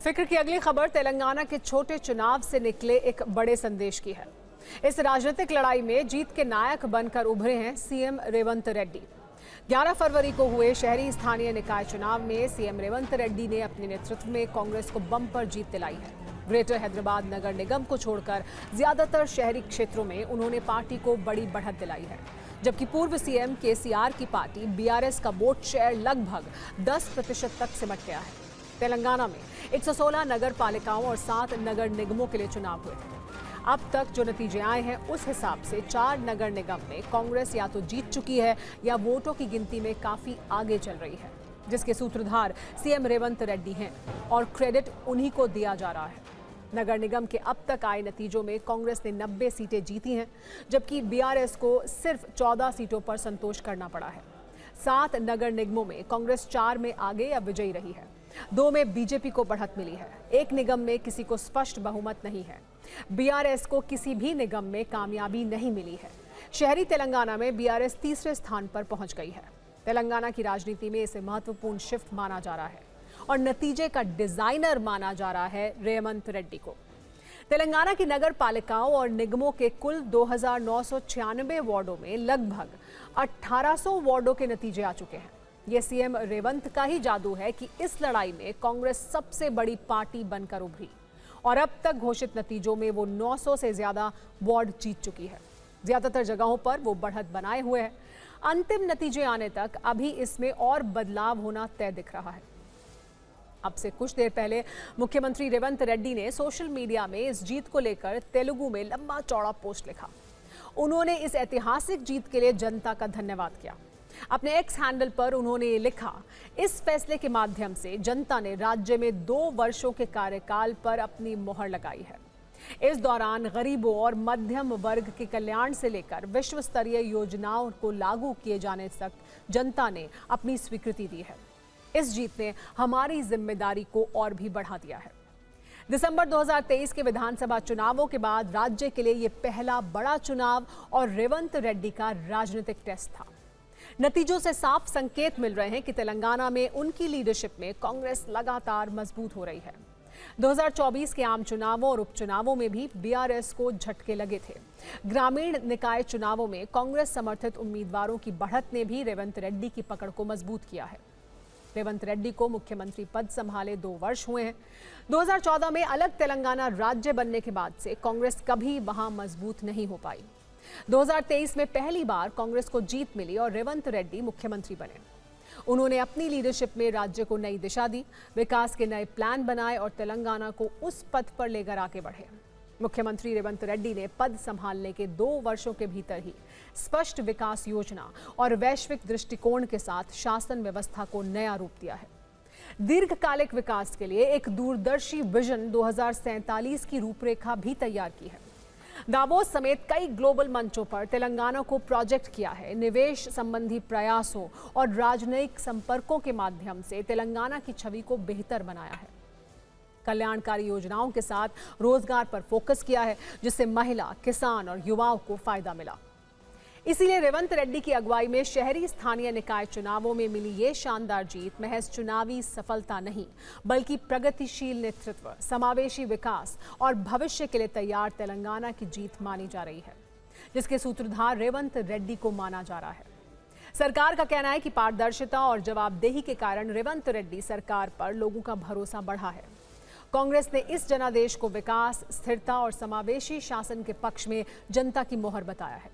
फिक्र की अगली खबर तेलंगाना के छोटे चुनाव से निकले एक बड़े संदेश की है। इस राजनीतिक लड़ाई में जीत के नायक बनकर उभरे हैं सीएम रेवंत रेड्डी। 11 फरवरी को हुए शहरी स्थानीय निकाय चुनाव में सीएम रेवंत रेड्डी ने अपने नेतृत्व में कांग्रेस को बम्पर जीत दिलाई है। ग्रेटर हैदराबाद नगर निगम को छोड़कर ज्यादातर शहरी क्षेत्रों में उन्होंने पार्टी को बड़ी बढ़त दिलाई है, जबकि पूर्व सीएम केसीआर की पार्टी बीआरएस का वोट शेयर लगभग 10% तक सिमट गया है। तेलंगाना में 116 नगर पालिकाओं और 7 नगर निगमों के लिए चुनाव हुए थे। अब तक जो नतीजे आए हैं उस हिसाब से 4 नगर निगम में कांग्रेस या तो जीत चुकी है या वोटों की गिनती में काफी आगे चल रही है, जिसके सूत्रधार सीएम रेवंत रेड्डी हैं और क्रेडिट उन्हीं को दिया जा रहा है। नगर निगम के अब तक आए नतीजों में कांग्रेस ने 90 सीटें जीती हैं, जबकि बीआरएस को सिर्फ 14 सीटों पर संतोष करना पड़ा है। 7 नगर निगमों में कांग्रेस 4 में आगे या विजयी रही है, 2 में बीजेपी को बढ़त मिली है, 1 निगम में किसी को स्पष्ट बहुमत नहीं है। बीआरएस को किसी भी निगम में कामयाबी नहीं मिली है। शहरी तेलंगाना में बीआरएस तीसरे स्थान पर पहुंच गई है। तेलंगाना की राजनीति में इसे महत्वपूर्ण शिफ्ट माना जा रहा है और नतीजे का डिजाइनर माना जा रहा है रेवंत रेड्डी को। तेलंगाना की नगर पालिकाओं और निगमों के कुल 2996 वार्डों में लगभग 1800 वार्डों के नतीजे आ चुके हैं। ये सीएम रेवंत का ही जादू है कि इस लड़ाई में कांग्रेस सबसे बड़ी पार्टी बनकर उभरी और अब तक घोषित नतीजों में वो 900 से ज्यादा वार्ड जीत चुकी है। ज्यादातर जगहों पर वो बढ़त बनाए हुए है। अंतिम नतीजे आने तक अभी इसमें और बदलाव होना तय दिख रहा है। अब से कुछ देर पहले मुख्यमंत्री रेवंत रेड्डी ने सोशल मीडिया में इस जीत को लेकर तेलुगु में लंबा चौड़ा पोस्ट लिखा। उन्होंने इस ऐतिहासिक जीत के लिए जनता का धन्यवाद किया। अपने एक्स हैंडल पर उन्होंने ये लिखा, इस फैसले के माध्यम से जनता ने राज्य में 2 वर्षों के कार्यकाल पर अपनी मोहर लगाई है। इस दौरान गरीबों और मध्यम वर्ग के कल्याण से लेकर विश्व स्तरीय योजनाओं को लागू किए जाने तक जनता ने अपनी स्वीकृति दी है। इस जीत ने हमारी जिम्मेदारी को और भी बढ़ा दिया है। दिसंबर 2023 के विधानसभा चुनावों के बाद राज्य के लिए यह पहला बड़ा चुनाव और रेवंत रेड्डी का राजनीतिक टेस्ट था। नतीजों से साफ संकेत मिल रहे हैं कि तेलंगाना में उनकी लीडरशिप में कांग्रेस लगातार मजबूत हो रही है। 2024 के आम चुनावों और उपचुनावों में भी बीआरएस को झटके लगे थे। ग्रामीण निकाय चुनावों में कांग्रेस समर्थित उम्मीदवारों की बढ़त ने भी रेवंत रेड्डी की पकड़ को मजबूत किया है। रेवंत रेड्डी को मुख्यमंत्री पद संभाले 2 वर्ष हुए हैं। 2014 में अलग तेलंगाना राज्य बनने के बाद से कांग्रेस कभी वहां मजबूत नहीं हो पाई। 2023 में पहली बार कांग्रेस को जीत मिली और रेवंत रेड्डी मुख्यमंत्री बने। उन्होंने अपनी लीडरशिप में राज्य को नई दिशा दी, विकास के नए प्लान बनाए और तेलंगाना को उस पथ पर लेकर आगे बढ़े। मुख्यमंत्री रेवंत रेड्डी ने पद संभालने के 2 वर्षों के भीतर ही स्पष्ट विकास योजना और वैश्विक दृष्टिकोण के साथ शासन व्यवस्था को नया रूप दिया है। दीर्घकालिक विकास के लिए एक दूरदर्शी विजन 2047 की रूपरेखा भी तैयार की है। दावोस समेत कई ग्लोबल मंचों पर तेलंगाना को प्रोजेक्ट किया है। निवेश संबंधी प्रयासों और राजनयिक संपर्कों के माध्यम से तेलंगाना की छवि को बेहतर बनाया है। कल्याणकारी योजनाओं के साथ रोजगार पर फोकस किया है, जिससे महिला, किसान और युवाओं को फायदा मिला। इसीलिए रेवंत रेड्डी की अगुवाई में शहरी स्थानीय निकाय चुनावों में मिली ये शानदार जीत महज चुनावी सफलता नहीं, बल्कि प्रगतिशील नेतृत्व, समावेशी विकास और भविष्य के लिए तैयार तेलंगाना की जीत मानी जा रही है, जिसके सूत्रधार रेवंत रेड्डी को माना जा रहा है। सरकार का कहना है कि पारदर्शिता और जवाबदेही के कारण रेवंत रेड्डी सरकार पर लोगों का भरोसा बढ़ा है। कांग्रेस ने इस जनादेश को विकास, स्थिरता और समावेशी शासन के पक्ष में जनता की मोहर बताया है।